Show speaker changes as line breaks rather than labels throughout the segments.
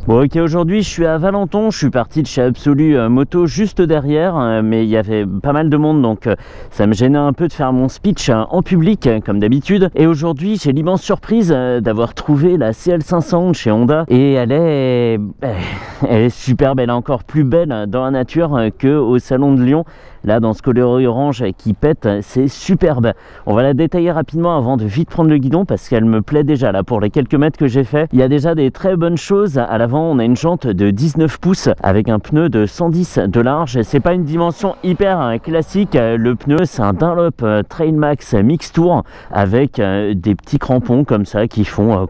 Bon ok, aujourd'hui je suis à Valenton, je suis parti de chez Absolu Moto juste derrière, mais il y avait pas mal de monde donc ça me gênait un peu de faire mon speech en public comme d'habitude. Et aujourd'hui j'ai l'immense surprise d'avoir trouvé la CL500 chez Honda et elle est superbe, elle est encore plus belle dans la nature qu'au salon de Lyon. Là dans ce coloris orange qui pète, c'est superbe. On va la détailler rapidement avant de vite prendre le guidon parce qu'elle me plaît déjà là pour les quelques mètres que j'ai fait. Il y a déjà des très bonnes choses. À l'avant on a une jante de 19 pouces avec un pneu de 110 de large. C'est pas une dimension hyper classique. Le pneu c'est un Dunlop Trailmax Mix Tour avec des petits crampons comme ça qui font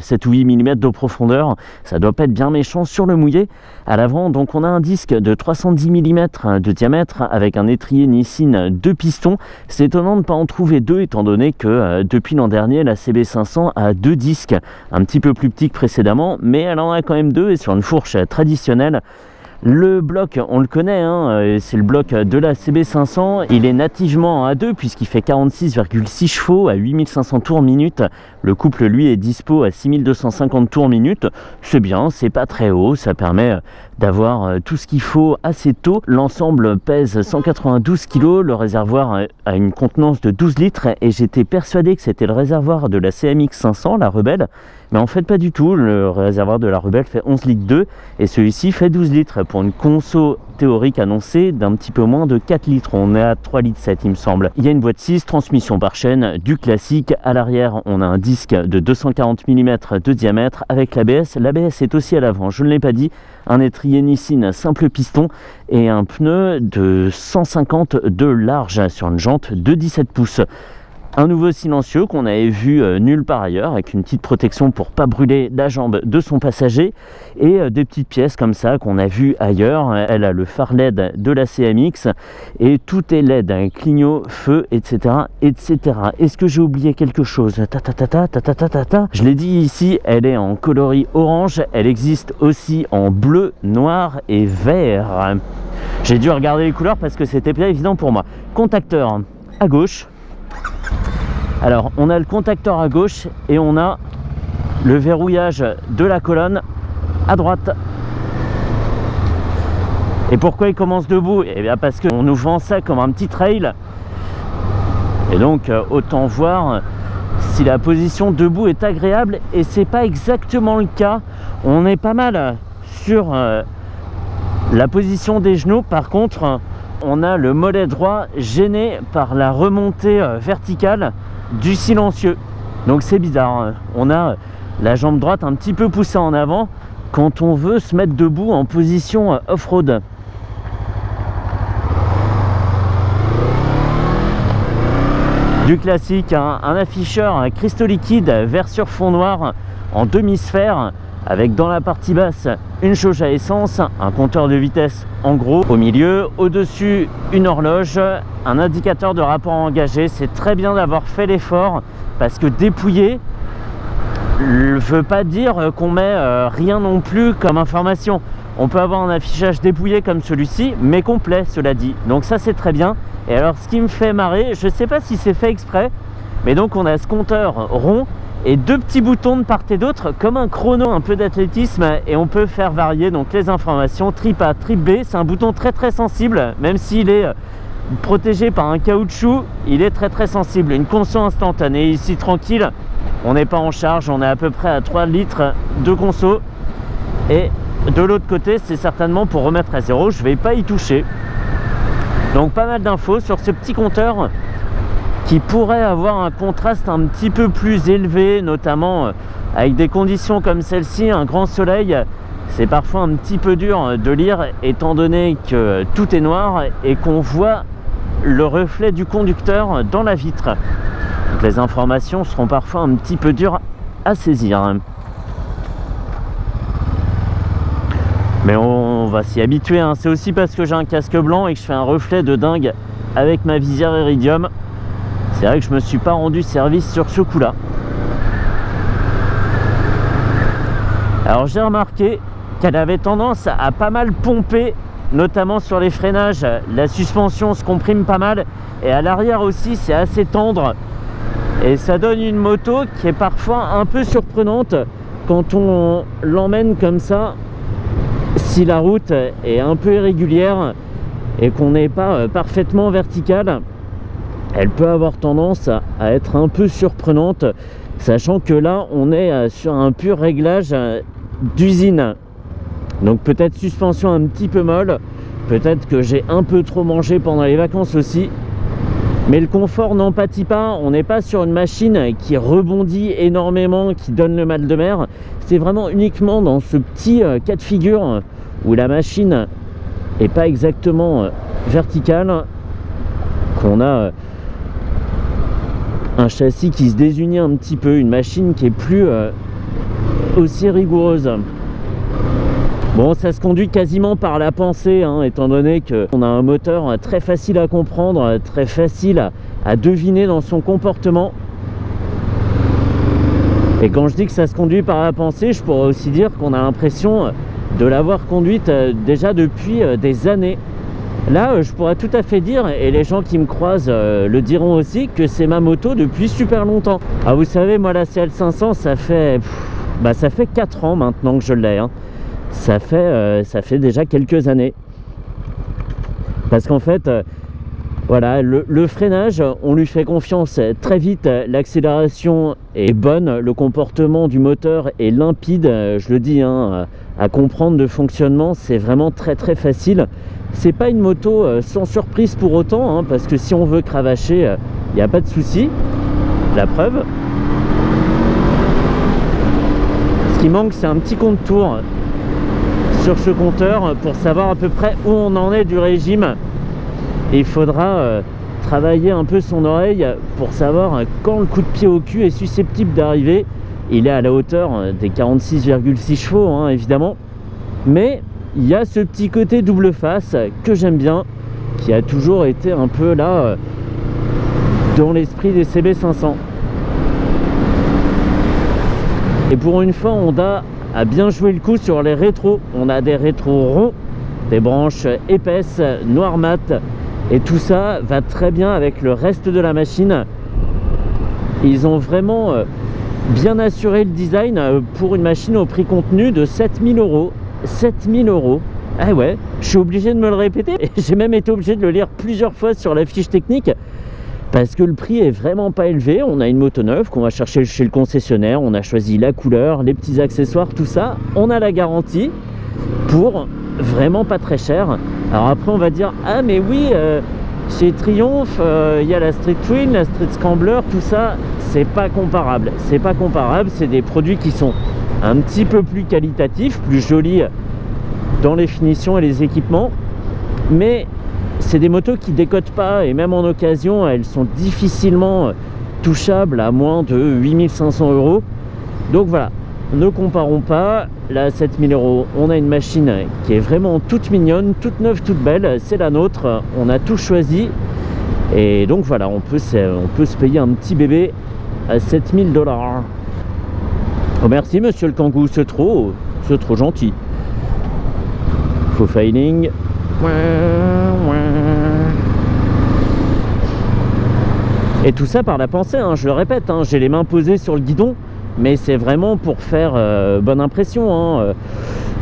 7 ou 8 mm de profondeur. Ça doit pas être bien méchant sur le mouillé. À l'avant donc on a un disque de 310 mm de diamètre avec un étrier Nissin 2 pistons. C'est étonnant de ne pas en trouver deux étant donné que depuis l'an dernier la CB500 a deux disques un petit peu plus petits que précédemment, mais elle en a quand même deux et sur une fourche traditionnelle. Le bloc, on le connaît, hein, c'est le bloc de la CB500. Il est nativement en A2 puisqu'il fait 46,6 chevaux à 8500 tours minute. Le couple, lui, est dispo à 6250 tours minute. C'est bien, c'est pas très haut, ça permet d'avoir tout ce qu'il faut assez tôt. L'ensemble pèse 192 kg, le réservoir a une contenance de 12 litres et j'étais persuadé que c'était le réservoir de la CMX 500, la Rebelle. Mais en fait pas du tout, le réservoir de la Rebelle fait 11 litres 2 et celui-ci fait 12 litres pour une conso théorique annoncée d'un petit peu moins de 4 litres. On est à 3 litres 7 il me semble. Il y a une boîte 6, transmission par chaîne, du classique. À l'arrière on a un disque de 240 mm de diamètre avec l'ABS. L'ABS est aussi à l'avant, je ne l'ai pas dit. Un étrier Nissin simple piston et un pneu de 150 de large sur une jante de 17 pouces. Un nouveau silencieux qu'on avait vu nulle part ailleurs avec une petite protection pour pas brûler la jambe de son passager et des petites pièces comme ça qu'on a vu ailleurs. Elle a le phare LED de la CMX et tout est LED, hein, clignot, feu, etc. etc. Est-ce que j'ai oublié quelque chose? Je l'ai dit ici, elle est en coloris orange, elle existe aussi en bleu, noir et vert. J'ai dû regarder les couleurs parce que c'était pas évident pour moi. Contacteur à gauche. Alors on a le contacteur à gauche et on a le verrouillage de la colonne à droite. Et pourquoi il commence debout? Eh bien parce qu'on nous vend ça comme un petit trail. Et donc autant voir si la position debout est agréable et c'est pas exactement le cas. On est pas mal sur la position des genoux. Par contre on a le mollet droit gêné par la remontée verticale du silencieux. Donc c'est bizarre, on a la jambe droite un petit peu poussée en avant quand on veut se mettre debout en position off-road. Du classique, hein, un afficheur cristaux liquide vert sur fond noir en demi-sphère avec dans la partie basse une jauge à essence, un compteur de vitesse en gros au milieu, au-dessus une horloge, un indicateur de rapport engagé. C'est très bien d'avoir fait l'effort parce que dépouiller ne veut pas dire qu'on met rien non plus comme information. On peut avoir un affichage dépouillé comme celui-ci mais complet, cela dit, donc ça c'est très bien. Et alors ce qui me fait marrer, je sais pas si c'est fait exprès, mais donc on a ce compteur rond et deux petits boutons de part et d'autre comme un chrono, un peu d'athlétisme, et on peut faire varier donc les informations trip A, trip B. C'est un bouton très sensible, même s'il est protégé par un caoutchouc, il est très sensible. Une conso instantanée ici tranquille, on n'est pas en charge, on est à peu près à 3 litres de conso et de l'autre côté c'est certainement pour remettre à zéro, je vais pas y toucher. Donc pas mal d'infos sur ce petit compteur qui pourrait avoir un contraste un petit peu plus élevé, notamment avec des conditions comme celle-ci, un grand soleil. C'est parfois un petit peu dur de lire étant donné que tout est noir et qu'on voit le reflet du conducteur dans la vitre. Donc les informations seront parfois un petit peu dures à saisir. Mais on va s'y habituer, hein. C'est aussi parce que j'ai un casque blanc et que je fais un reflet de dingue avec ma visière Iridium. C'est vrai que je me suis pas rendu service sur ce coup-là. Alors j'ai remarqué qu'elle avait tendance à pas mal pomper, notamment sur les freinages. La suspension se comprime pas mal et à l'arrière aussi c'est assez tendre. Et ça donne une moto qui est parfois un peu surprenante quand on l'emmène comme ça, si la route est un peu irrégulière et qu'on n'est pas parfaitement vertical, elle peut avoir tendance à être un peu surprenante, sachant que là on est sur un pur réglage d'usine. Donc peut-être suspension un petit peu molle, peut-être que j'ai un peu trop mangé pendant les vacances aussi, mais le confort n'en pâtit pas. On n'est pas sur une machine qui rebondit énormément, qui donne le mal de mer. C'est vraiment uniquement dans ce petit cas de figure où la machine n'est pas exactement verticale qu'on a un châssis qui se désunit un petit peu, une machine qui est plus aussi rigoureuse. Bon, ça se conduit quasiment par la pensée, hein, étant donné qu'on a un moteur très facile à comprendre, très facile à deviner dans son comportement. Et quand je dis que ça se conduit par la pensée, je pourrais aussi dire qu'on a l'impression de l'avoir conduite déjà depuis des années. Là, je pourrais tout à fait dire, et les gens qui me croisent le diront aussi, que c'est ma moto depuis super longtemps. Ah, vous savez, moi la CL500, ça fait 4 ans maintenant que je l'ai, hein. Ça fait déjà quelques années. Parce qu'en fait, voilà, le freinage, on lui fait confiance très vite. L'accélération est bonne, le comportement du moteur est limpide, je le dis, hein, à comprendre de fonctionnement, c'est vraiment très facile. C'est pas une moto sans surprise pour autant, hein, parce que si on veut cravacher, il n'y a pas de souci. La preuve. Ce qui manque, c'est un petit compte-tour sur ce compteur pour savoir à peu près où on en est du régime. Et il faudra travailler un peu son oreille pour savoir quand le coup de pied au cul est susceptible d'arriver. Il est à la hauteur des 46,6 chevaux, hein, évidemment, mais il y a ce petit côté double face que j'aime bien, qui a toujours été un peu là dans l'esprit des CB500. Et pour une fois, Honda a bien joué le coup sur les rétros. On a des rétros ronds, des branches épaisses, noir mat, et tout ça va très bien avec le reste de la machine. Ils ont vraiment bien assuré le design pour une machine au prix contenu de 7000 €. 7000 €. Ah ouais, je suis obligé de me le répéter. J'ai même été obligé de le lire plusieurs fois sur la fiche technique, parce que le prix est vraiment pas élevé. On a une moto neuve qu'on va chercher chez le concessionnaire, on a choisi la couleur, les petits accessoires, tout ça. On a la garantie pour vraiment pas très cher. Alors après on va dire, ah mais oui, chez Triumph, il y a la Street Twin, la Street Scrambler, tout ça, c'est pas comparable. C'est pas comparable, c'est des produits qui sont un petit peu plus qualitatifs, plus jolis dans les finitions et les équipements, mais c'est des motos qui décotent pas, et même en occasion elles sont difficilement touchables à moins de 8500 €. Donc voilà, ne comparons pas. Là à 7000 €, on a une machine qui est vraiment toute mignonne, toute neuve, toute belle, c'est la nôtre, on a tout choisi, et donc voilà, on peut se payer un petit bébé à 7000 $. Oh merci monsieur le Kangoo, c'est trop gentil. Faux filing. Et tout ça par la pensée, hein, je le répète, hein, j'ai les mains posées sur le guidon, mais c'est vraiment pour faire bonne impression, hein,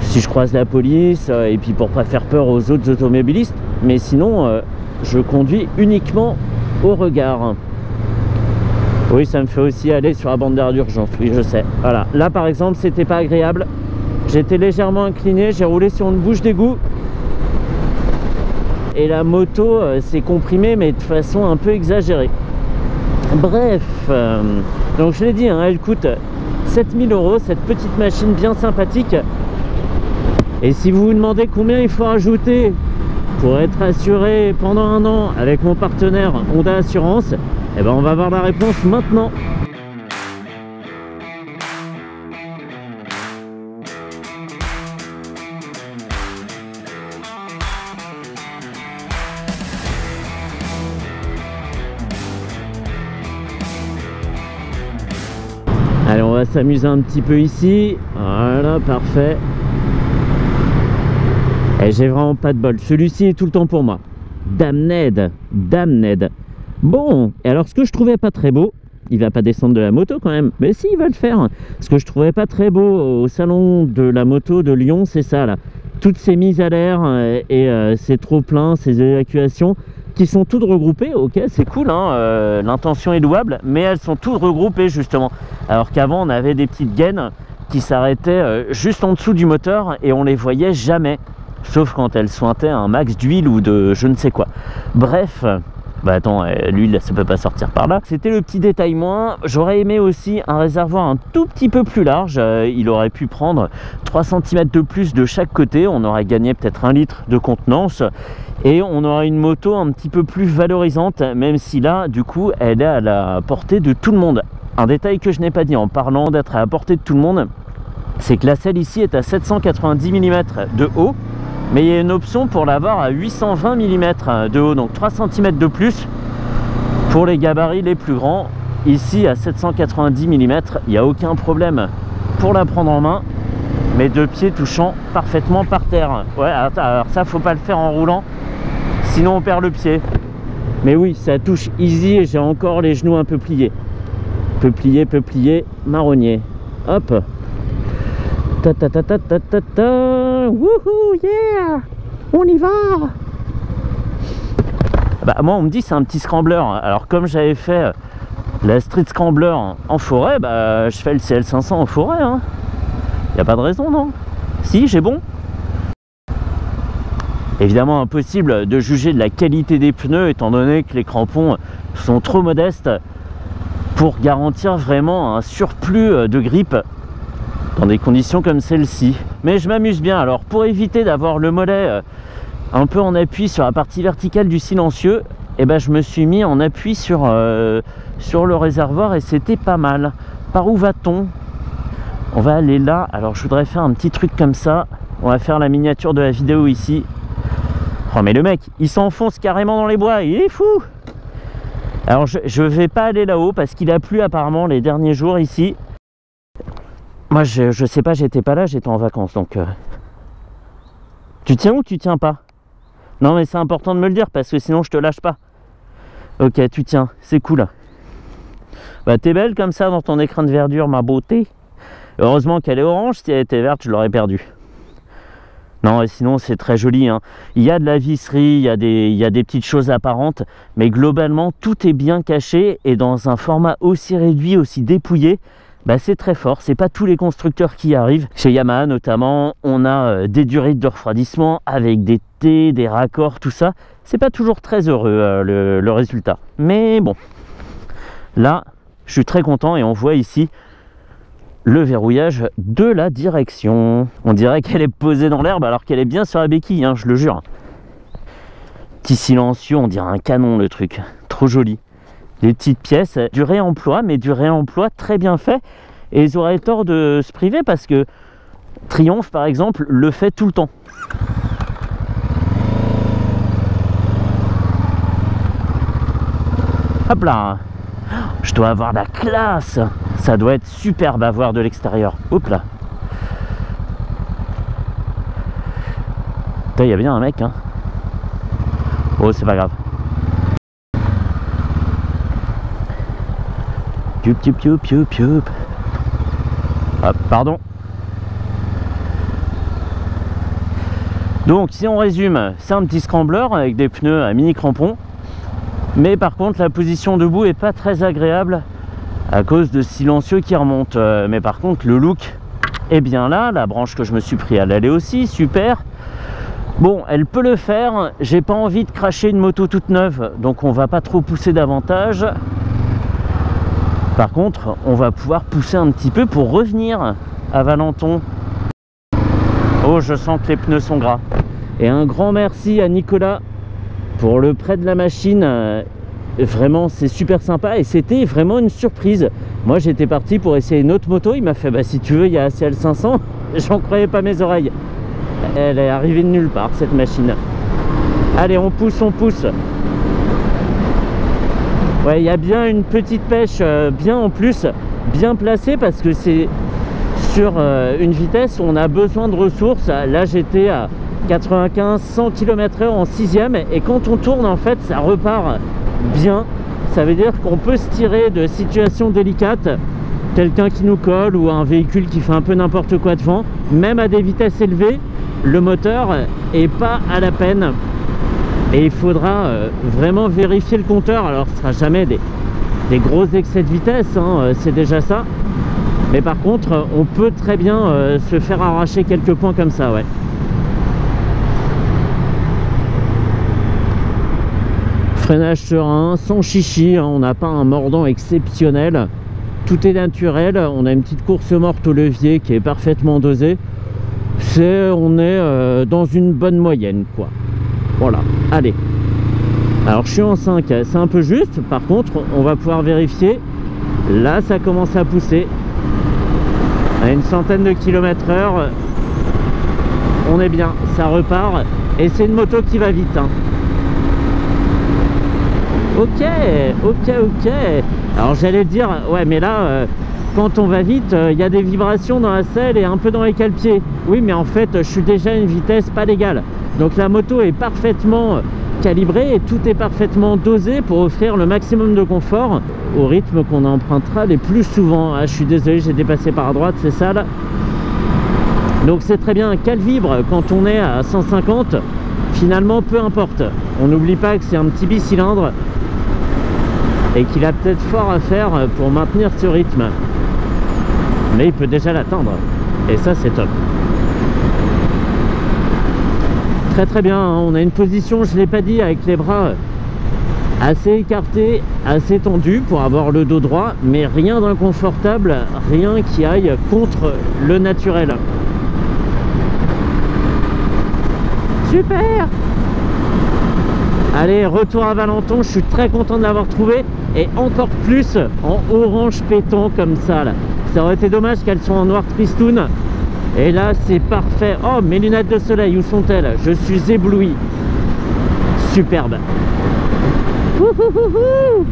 si je croise la police, et puis pour pas faire peur aux autres automobilistes, mais sinon je conduis uniquement au regard. Oui, ça me fait aussi aller sur la bande d'arrêt d'urgence, oui je sais. Voilà, là par exemple c'était pas agréable, j'étais légèrement incliné, j'ai roulé sur une bouche d'égout, et la moto s'est comprimée, mais de façon un peu exagérée. Bref, donc je l'ai dit, hein, elle coûte 7000 €, cette petite machine bien sympathique. Et si vous vous demandez combien il faut rajouter pour être assuré pendant 1 an avec mon partenaire Honda Assurance, eh ben on va avoir la réponse maintenant. Allez, on va s'amuser un petit peu ici. Voilà, parfait. Et j'ai vraiment pas de bol. Celui-ci est tout le temps pour moi. Damned. Bon, et alors ce que je trouvais pas très beau, il va pas descendre de la moto quand même. Mais si, il va le faire. Ce que je trouvais pas très beau au salon de la moto de Lyon, c'est ça là. Toutes ces mises à l'air et ces trop-pleins, ces évacuations qui sont toutes regroupées. Ok, c'est cool, hein, l'intention est louable, mais elles sont toutes regroupées justement. Alors qu'avant, on avait des petites gaines qui s'arrêtaient juste en dessous du moteur et on les voyait jamais. Sauf quand elles sointaient un max d'huile ou de je ne sais quoi. Bref, bah attends, l'huile ça peut pas sortir par là. C'était le petit détail moins. J'aurais aimé aussi un réservoir un tout petit peu plus large. Il aurait pu prendre 3 cm de plus de chaque côté. On aurait gagné peut-être 1 litre de contenance. Et on aurait une moto un petit peu plus valorisante, même si là, du coup, elle est à la portée de tout le monde. Un détail que je n'ai pas dit en parlant d'être à la portée de tout le monde, c'est que la selle ici est à 790 mm de haut, mais il y a une option pour l'avoir à 820 mm de haut, donc 3 cm de plus pour les gabarits les plus grands. Ici à 790 mm, il n'y a aucun problème pour la prendre en main, mes deux pieds touchant parfaitement par terre. Ouais, alors ça faut pas le faire en roulant, sinon on perd le pied. Mais oui, ça touche easy et j'ai encore les genoux un peu pliés. Peu plié, marronnier. Hop. Ta ta ta ta ta ta ta. Wouhou, yeah. On y va. Bah moi on me dit c'est un petit scrambler. Alors comme j'avais fait la street scrambler en forêt, bah je fais le CL500 en forêt, hein. Y a pas de raison, non? Si, j'ai bon. Évidemment impossible de juger de la qualité des pneus étant donné que les crampons sont trop modestes pour garantir vraiment un surplus de grippe dans des conditions comme celle-ci. Mais je m'amuse bien. Alors pour éviter d'avoir le mollet un peu en appui sur la partie verticale du silencieux, eh ben, je me suis mis en appui sur le réservoir et c'était pas mal. Par où va-t-on? On va aller là. Alors je voudrais faire un petit truc comme ça. On va faire la miniature de la vidéo ici. Oh mais le mec, il s'enfonce carrément dans les bois, il est fou. Alors je vais pas aller là-haut parce qu'il a plu apparemment les derniers jours ici. Moi je sais pas, j'étais pas là, j'étais en vacances donc... Tu tiens ou tu tiens pas? Non mais c'est important de me le dire parce que sinon je te lâche pas. Ok, tu tiens, c'est cool. Bah t'es belle comme ça dans ton écran de verdure, ma beauté. Heureusement qu'elle est orange, si elle était verte je l'aurais perdue. Non, et sinon c'est très joli, hein. Il y a de la visserie, il y a des petites choses apparentes, mais globalement tout est bien caché et dans un format aussi réduit, aussi dépouillé, bah, c'est très fort. C'est pas tous les constructeurs qui y arrivent. Chez Yamaha notamment, on a des durées de refroidissement avec des T, des raccords, tout ça. C'est pas toujours très heureux le résultat. Mais bon, là, je suis très content et on voit ici le verrouillage de la direction. On dirait qu'elle est posée dans l'herbe alors qu'elle est bien sur la béquille, hein, je le jure. Petit silencieux, on dirait un canon le truc. Trop joli. Des petites pièces, du réemploi, mais du réemploi très bien fait. Et ils auraient tort de se priver parce que Triumph, par exemple, le fait tout le temps. Hop là. Je dois avoir la classe. Ça doit être superbe à voir de l'extérieur. Hop là. Il y a bien un mec, hein. Oh, c'est pas grave. Pioup, pioup, pioup, pioup, pioup. Hop, pardon. Donc, si on résume, c'est un petit scrambler avec des pneus à mini crampons. Mais par contre, la position debout est pas très agréable à cause de silencieux qui remonte. Mais par contre, le look est bien là. La branche que je me suis pris à l'aller aussi, super. Bon, elle peut le faire. J'ai pas envie de cracher une moto toute neuve, donc on va pas trop pousser davantage. Par contre, on va pouvoir pousser un petit peu pour revenir à Valenton. Oh, je sens que les pneus sont gras. Et un grand merci à Nicolas pour le prêt de la machine. Vraiment, c'est super sympa et c'était vraiment une surprise. Moi, j'étais parti pour essayer une autre moto. Il m'a fait, bah si tu veux, il y a la CL500. J'en croyais pas mes oreilles. Elle est arrivée de nulle part, cette machine. Allez, on pousse, on pousse. Ouais, il y a bien une petite pêche, bien en plus, bien placée parce que c'est sur une vitesse où on a besoin de ressources. Là, j'étais à 95-100 km/h en 6e et quand on tourne, en fait, ça repart bien. Ça veut dire qu'on peut se tirer de situations délicates, quelqu'un qui nous colle ou un véhicule qui fait un peu n'importe quoi devant, même à des vitesses élevées, le moteur est pas à la peine. Et il faudra vraiment vérifier le compteur. Alors ce sera jamais des gros excès de vitesse, hein, c'est déjà ça. Mais par contre, on peut très bien se faire arracher quelques points comme ça, ouais. Freinage serein, sans chichi, hein, on n'a pas un mordant exceptionnel. Tout est naturel, on a une petite course morte au levier qui est parfaitement dosée. On est dans une bonne moyenne, quoi. Voilà, allez. Alors je suis en 5, c'est un peu juste. Par contre, on va pouvoir vérifier. Là, ça commence à pousser. À une centaine de kilomètres/heure. On est bien, ça repart. Et c'est une moto qui va vite, hein. Ok. Alors j'allais dire, ouais, mais là, quand on va vite, il y a des vibrations dans la selle et un peu dans les cale-pieds. Oui, mais en fait, je suis déjà à une vitesse pas légale. Donc la moto est parfaitement calibrée et tout est parfaitement dosé pour offrir le maximum de confort au rythme qu'on empruntera les plus souvent. Ah, je suis désolé, j'ai dépassé par droite, c'est ça là. Donc c'est très bien qu'elle vibre quand on est à 150. Finalement, peu importe. On n'oublie pas que c'est un petit bicylindre et qu'il a peut-être fort à faire pour maintenir ce rythme. Mais il peut déjà l'atteindre. Et ça, c'est top. Très bien, hein. On a une position, je ne l'ai pas dit, avec les bras assez écartés, assez tendus pour avoir le dos droit, mais rien d'inconfortable, rien qui aille contre le naturel. Super! Allez, retour à Valenton, je suis très content de l'avoir trouvé, et encore plus en orange pétant comme ça là. Ça aurait été dommage qu'elles soient en noir tristoun. Et là c'est parfait. Oh, mes lunettes de soleil, où sont-elles? Je suis ébloui. Superbe. Ouh.